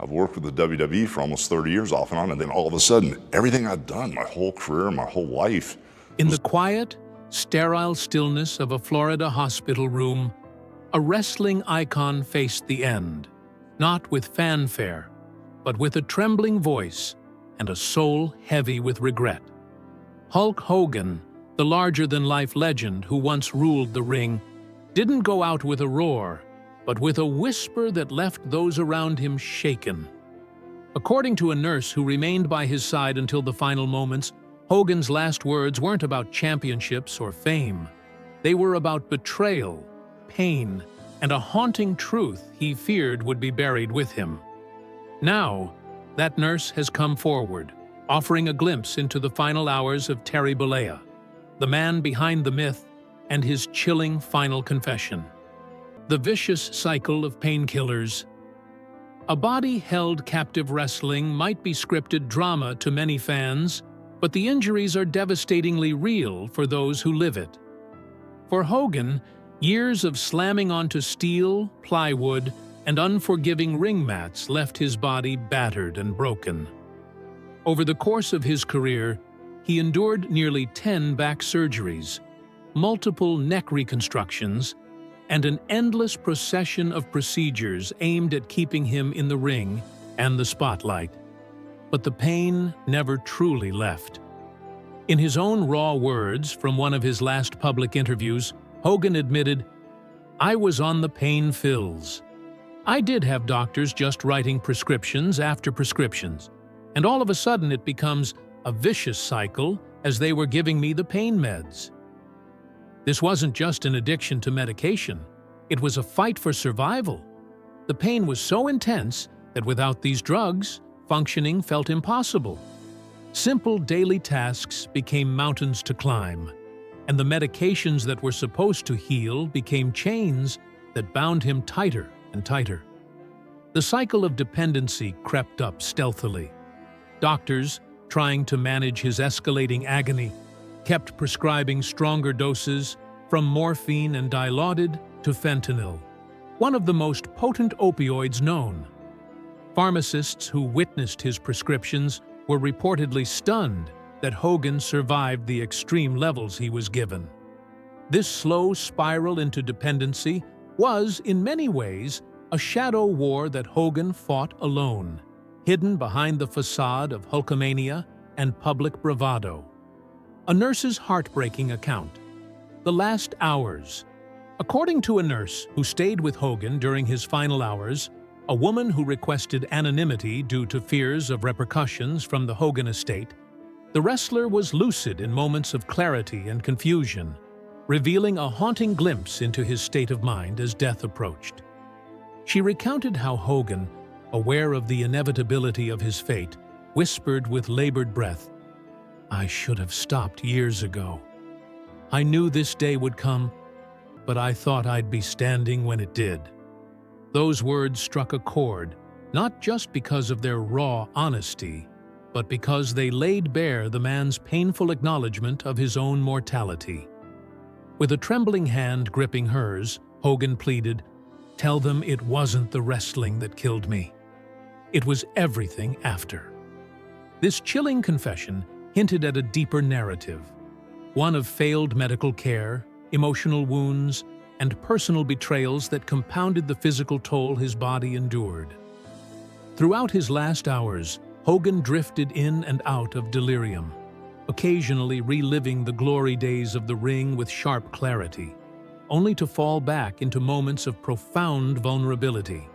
I've worked with the WWE for almost 30 years off and on, and then all of a sudden, everything I'd done, my whole career, my whole life. In the quiet, sterile stillness of a Florida hospital room, a wrestling icon faced the end, not with fanfare, but with a trembling voice and a soul heavy with regret. Hulk Hogan, the larger-than-life legend who once ruled the ring, didn't go out with a roar, but with a whisper that left those around him shaken. According to a nurse who remained by his side until the final moments, Hogan's last words weren't about championships or fame. They were about betrayal, pain, and a haunting truth he feared would be buried with him. Now, that nurse has come forward, offering a glimpse into the final hours of Terry Bollea, the man behind the myth, and his chilling final confession. The vicious cycle of painkillers. A body-held captive wrestling might be scripted drama to many fans, but the injuries are devastatingly real for those who live it. For Hogan, years of slamming onto steel, plywood, and unforgiving ring mats left his body battered and broken. Over the course of his career, he endured nearly 10 back surgeries, multiple neck reconstructions, and an endless procession of procedures aimed at keeping him in the ring and the spotlight. But the pain never truly left. In his own raw words from one of his last public interviews, Hogan admitted, "I was on the pain fills. I did have doctors just writing prescriptions after prescriptions, and all of a sudden it becomes a vicious cycle as they were giving me the pain meds. This wasn't just an addiction to medication, it was a fight for survival. The pain was so intense that without these drugs, functioning felt impossible. Simple daily tasks became mountains to climb, and the medications that were supposed to heal became chains that bound him tighter and tighter. The cycle of dependency crept up stealthily. Doctors, trying to manage his escalating agony, kept prescribing stronger doses, from morphine and Dilaudid to fentanyl, one of the most potent opioids known. Pharmacists who witnessed his prescriptions were reportedly stunned that Hogan survived the extreme levels he was given. This slow spiral into dependency was, in many ways, a shadow war that Hogan fought alone, hidden behind the facade of Hulkamania and public bravado. A nurse's heartbreaking account. The last hours. According to a nurse who stayed with Hogan during his final hours, a woman who requested anonymity due to fears of repercussions from the Hogan estate, the wrestler was lucid in moments of clarity and confusion, revealing a haunting glimpse into his state of mind as death approached. She recounted how Hogan, aware of the inevitability of his fate, whispered with labored breath, "I should have stopped years ago. I knew this day would come, but I thought I'd be standing when it did." Those words struck a chord, not just because of their raw honesty, but because they laid bare the man's painful acknowledgement of his own mortality. With a trembling hand gripping hers, Hogan pleaded, "Tell them it wasn't the wrestling that killed me. It was everything after." This chilling confession hinted at a deeper narrative, one of failed medical care, emotional wounds, and personal betrayals that compounded the physical toll his body endured. Throughout his last hours, Hogan drifted in and out of delirium, occasionally reliving the glory days of the ring with sharp clarity, only to fall back into moments of profound vulnerability.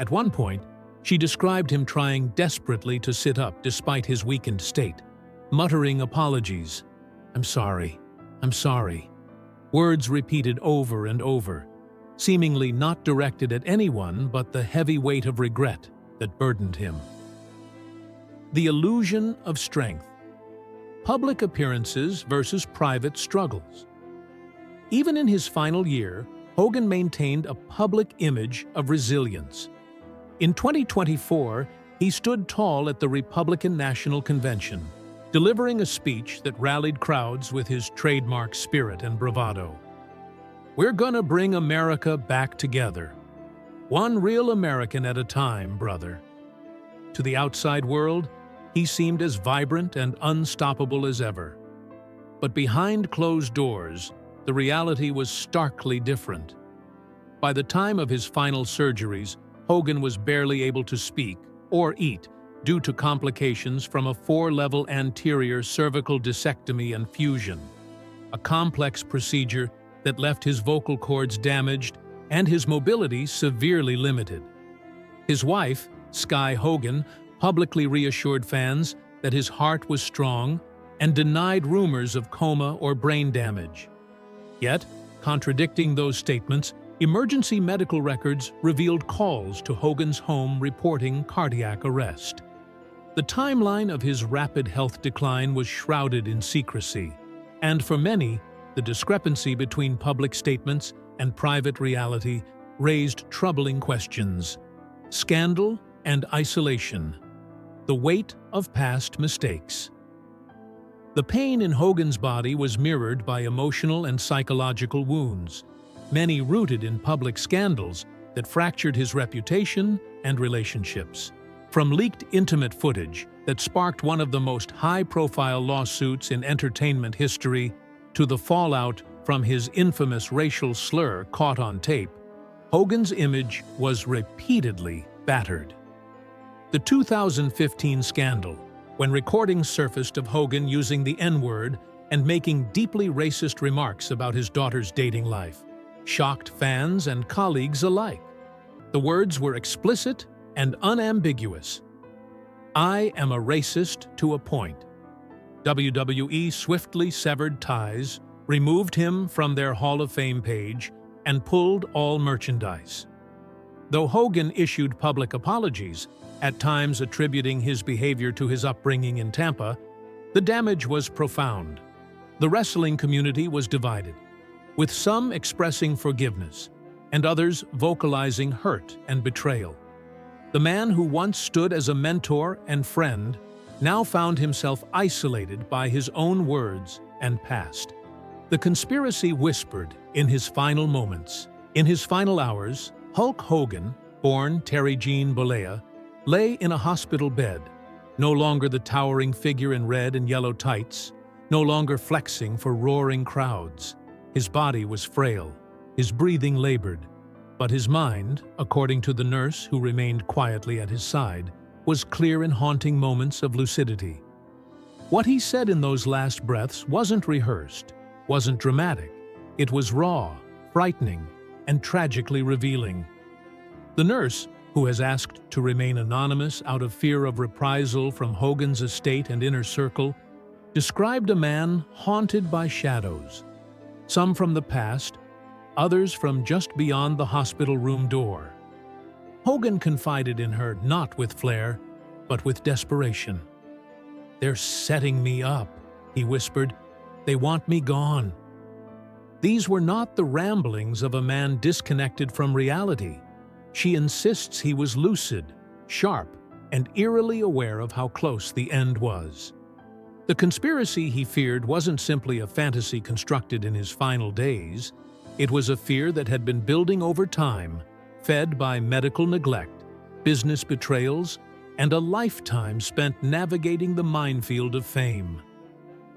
At one point, she described him trying desperately to sit up despite his weakened state, muttering apologies, "I'm sorry, I'm sorry," words repeated over and over, seemingly not directed at anyone but the heavy weight of regret that burdened him. The illusion of strength. Public appearances versus private struggles. Even in his final year, Hogan maintained a public image of resilience. In 2024, he stood tall at the Republican National Convention, delivering a speech that rallied crowds with his trademark spirit and bravado. "We're gonna bring America back together. One real American at a time, brother." To the outside world, he seemed as vibrant and unstoppable as ever. But behind closed doors, the reality was starkly different. By the time of his final surgeries, Hogan was barely able to speak or eat due to complications from a 4-level anterior cervical discectomy and fusion, a complex procedure that left his vocal cords damaged and his mobility severely limited. His wife, Sky Hogan, publicly reassured fans that his heart was strong and denied rumors of coma or brain damage. Yet, contradicting those statements, emergency medical records revealed calls to Hogan's home reporting cardiac arrest. The timeline of his rapid health decline was shrouded in secrecy, and for many, the discrepancy between public statements and private reality raised troubling questions. Scandal and isolation. The weight of past mistakes. The pain in Hogan's body was mirrored by emotional and psychological wounds, many rooted in public scandals that fractured his reputation and relationships. From leaked intimate footage that sparked one of the most high-profile lawsuits in entertainment history to the fallout from his infamous racial slur caught on tape, Hogan's image was repeatedly battered. The 2015 scandal, when recordings surfaced of Hogan using the N-word and making deeply racist remarks about his daughter's dating life, shocked fans and colleagues alike. The words were explicit and unambiguous. "I am a racist to a point." WWE swiftly severed ties, removed him from their Hall of Fame page, and pulled all merchandise. Though Hogan issued public apologies, at times attributing his behavior to his upbringing in Tampa, the damage was profound. The wrestling community was divided, with some expressing forgiveness and others vocalizing hurt and betrayal. The man who once stood as a mentor and friend now found himself isolated by his own words and past. The conspiracy whispered in his final moments. In his final hours, Hulk Hogan, born Terry Jean Bollea, lay in a hospital bed, no longer the towering figure in red and yellow tights, no longer flexing for roaring crowds. His body was frail, his breathing labored, but his mind, according to the nurse who remained quietly at his side, was clear in haunting moments of lucidity. What he said in those last breaths wasn't rehearsed, wasn't dramatic. It was raw, frightening, and tragically revealing. The nurse, who has asked to remain anonymous out of fear of reprisal from Hogan's estate and inner circle, described a man haunted by shadows, some from the past, others from just beyond the hospital room door. Hogan confided in her not with flair, but with desperation. "They're setting me up," he whispered. "They want me gone." These were not the ramblings of a man disconnected from reality. She insists he was lucid, sharp, and eerily aware of how close the end was. The conspiracy he feared wasn't simply a fantasy constructed in his final days. It was a fear that had been building over time, fed by medical neglect, business betrayals, and a lifetime spent navigating the minefield of fame.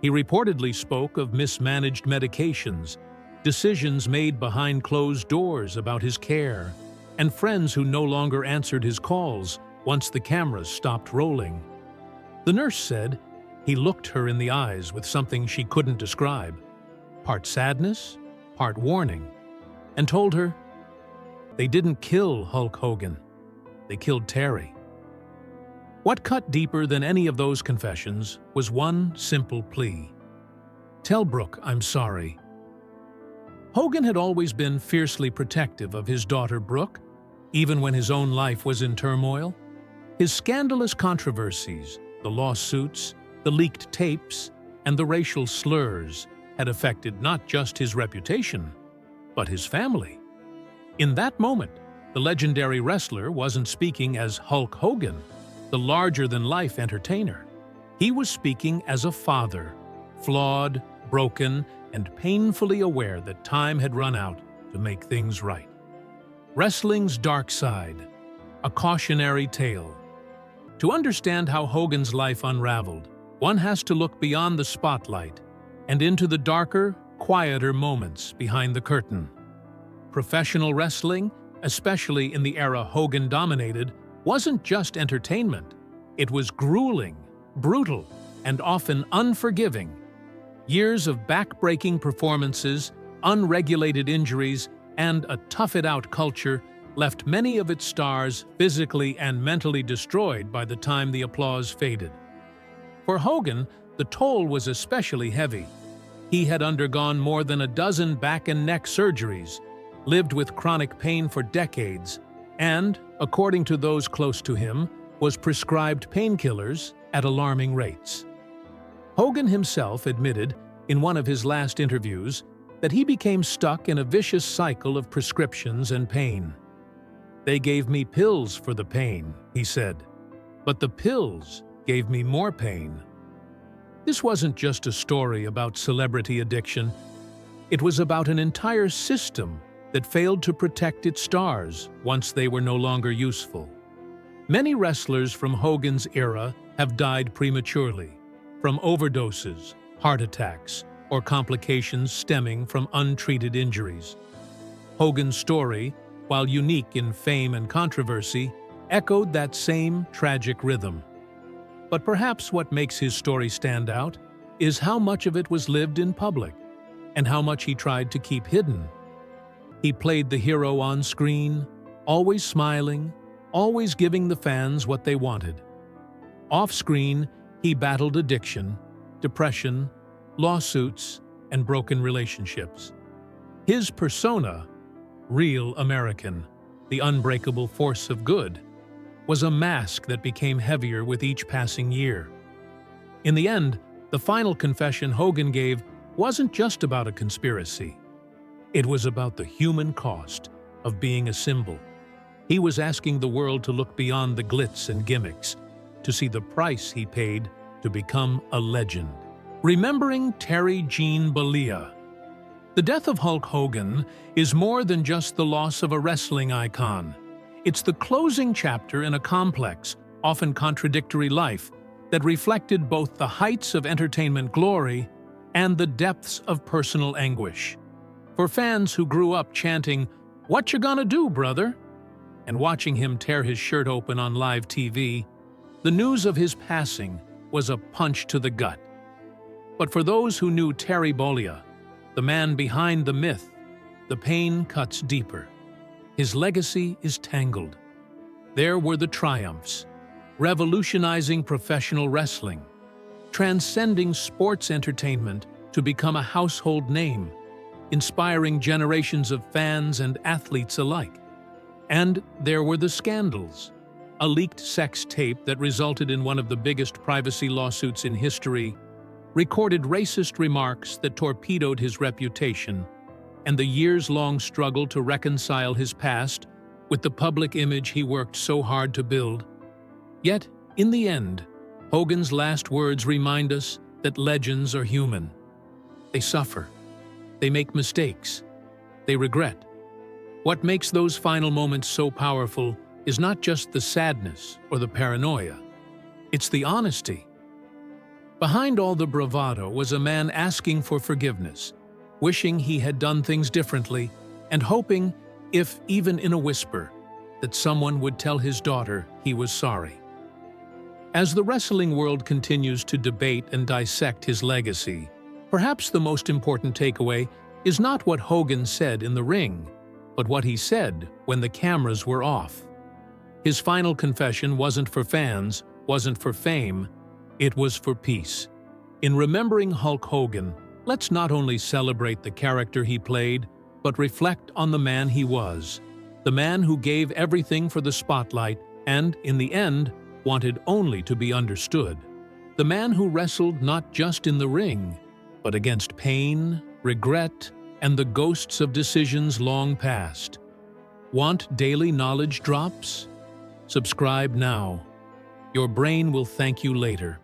He reportedly spoke of mismanaged medications, decisions made behind closed doors about his care, and friends who no longer answered his calls once the cameras stopped rolling. The nurse said he looked her in the eyes with something she couldn't describe, part sadness, part warning, and told her, "They didn't kill Hulk Hogan. They killed Terry." What cut deeper than any of those confessions was one simple plea. "Tell Brooke I'm sorry." Hogan had always been fiercely protective of his daughter Brooke, even when his own life was in turmoil. His scandalous controversies, the lawsuits, the leaked tapes, and the racial slurs had affected not just his reputation, but his family. In that moment, the legendary wrestler wasn't speaking as Hulk Hogan, the larger-than-life entertainer. He was speaking as a father, flawed, broken, and painfully aware that time had run out to make things right. Wrestling's dark side, a cautionary tale. To understand how Hogan's life unraveled, one has to look beyond the spotlight and into the darker, quieter moments behind the curtain. Professional wrestling, especially in the era Hogan dominated, wasn't just entertainment. It was grueling, brutal, and often unforgiving. Years of back-breaking performances, unregulated injuries, and a tough-it-out culture left many of its stars physically and mentally destroyed by the time the applause faded. For Hogan, the toll was especially heavy. He had undergone more than a dozen back and neck surgeries, lived with chronic pain for decades, and, according to those close to him, was prescribed painkillers at alarming rates. Hogan himself admitted, in one of his last interviews, that he became stuck in a vicious cycle of prescriptions and pain. "They gave me pills for the pain," he said, "but the pills gave me more pain." This wasn't just a story about celebrity addiction. It was about an entire system that failed to protect its stars once they were no longer useful. Many wrestlers from Hogan's era have died prematurely, from overdoses, heart attacks, or complications stemming from untreated injuries. Hogan's story, while unique in fame and controversy, echoed that same tragic rhythm. But perhaps what makes his story stand out is how much of it was lived in public, and how much he tried to keep hidden. He played the hero on screen, always smiling, always giving the fans what they wanted. Off-screen, he battled addiction, depression, lawsuits, and broken relationships. His persona, real American, the unbreakable force of good, was a mask that became heavier with each passing year. In the end, the final confession Hogan gave wasn't just about a conspiracy. It was about the human cost of being a symbol. He was asking the world to look beyond the glitz and gimmicks, to see the price he paid to become a legend. Remembering Terry Jean Bollea. The death of Hulk Hogan is more than just the loss of a wrestling icon. It's the closing chapter in a complex, often contradictory life that reflected both the heights of entertainment glory and the depths of personal anguish. For fans who grew up chanting, "What you gonna do, brother?" and watching him tear his shirt open on live TV, the news of his passing was a punch to the gut. But for those who knew Terry Bollea, the man behind the myth, the pain cuts deeper. His legacy is tangled. There were the triumphs, revolutionizing professional wrestling, transcending sports entertainment to become a household name, inspiring generations of fans and athletes alike. And there were the scandals, a leaked sex tape that resulted in one of the biggest privacy lawsuits in history, recorded racist remarks that torpedoed his reputation, and the years-long struggle to reconcile his past with the public image he worked so hard to build. Yet, in the end, Hogan's last words remind us that legends are human. They suffer. They make mistakes. They regret. What makes those final moments so powerful is not just the sadness or the paranoia. It's the honesty. Behind all the bravado was a man asking for forgiveness, wishing he had done things differently, and hoping, if even in a whisper, that someone would tell his daughter he was sorry. As the wrestling world continues to debate and dissect his legacy, perhaps the most important takeaway is not what Hogan said in the ring, but what he said when the cameras were off. His final confession wasn't for fans, wasn't for fame, it was for peace. In remembering Hulk Hogan, let's not only celebrate the character he played, but reflect on the man he was. The man who gave everything for the spotlight and, in the end, wanted only to be understood. The man who wrestled not just in the ring, but against pain, regret, and the ghosts of decisions long past. Want daily knowledge drops? Subscribe now. Your brain will thank you later.